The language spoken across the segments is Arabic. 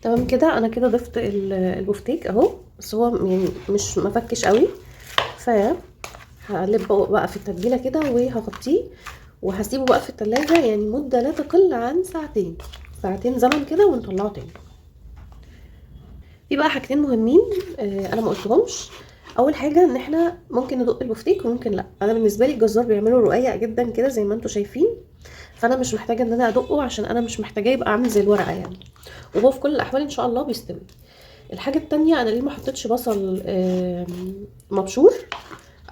تمام كده. انا كده ضفت البفتيك اهو، بس هو يعني مش مفكش قوي. ف هقلب بقى في التتبيله كده وهغطيه، وهسيبه بقى في التلاجة يعني مده لا تقل عن ساعتين، ساعتين زمن كده، ونطلعه تاني. في بقى حاجتين مهمين انا ما قلتهمش. اول حاجه ان احنا ممكن ندق البفتيك وممكن لا. انا بالنسبه لي الجزار بيعمله رقيق جدا كده زي ما انتم شايفين، فانا مش محتاجه ان انا ادقه عشان انا مش محتاجاه يبقى عامل زي الورقه يعني، وهو في كل الاحوال ان شاء الله بيستوي. الحاجه التانية، انا ليه ما حطيتش بصل مبشور،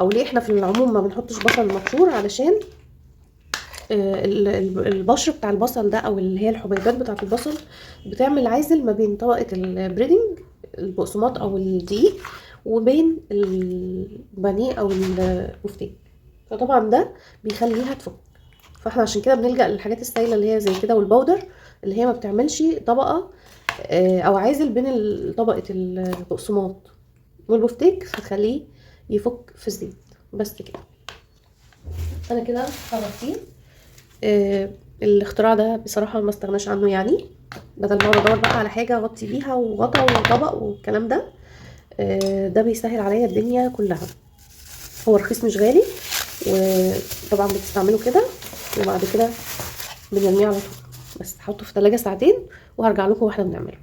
او ليه احنا في العموم ما بنحطش بصل مبشور؟ علشان البشر بتاع البصل ده او اللي هي الحبيبات بتاعه البصل بتعمل عازل ما بين طبقه البريدنج البقسماط او الدقيق وبين البانيه او البفتيك، فطبعا ده بيخليها تفك. فاحنا عشان كده بنلجأ للحاجات السايله اللي هي زي كده، والبودر اللي هي ما بتعملش طبقه او عازل بين طبقه البقسماط والبفتيك، فتخليه يفك في الزيت. بس كده انا كده خلصتيه. الاختراع ده بصراحة ما استغناش عنه يعني، بدل ما اقعد ادور بقى على حاجة اغطي بيها وغطا وطبق والكلام ده. ده بيسهل عليا الدنيا كلها. هو رخيص مش غالي، وطبعا بتستعمله كده وبعد كده بنرميه على طول. بس هحطه في التلاجة ساعتين وهرجع لكم واحنا بنعمله.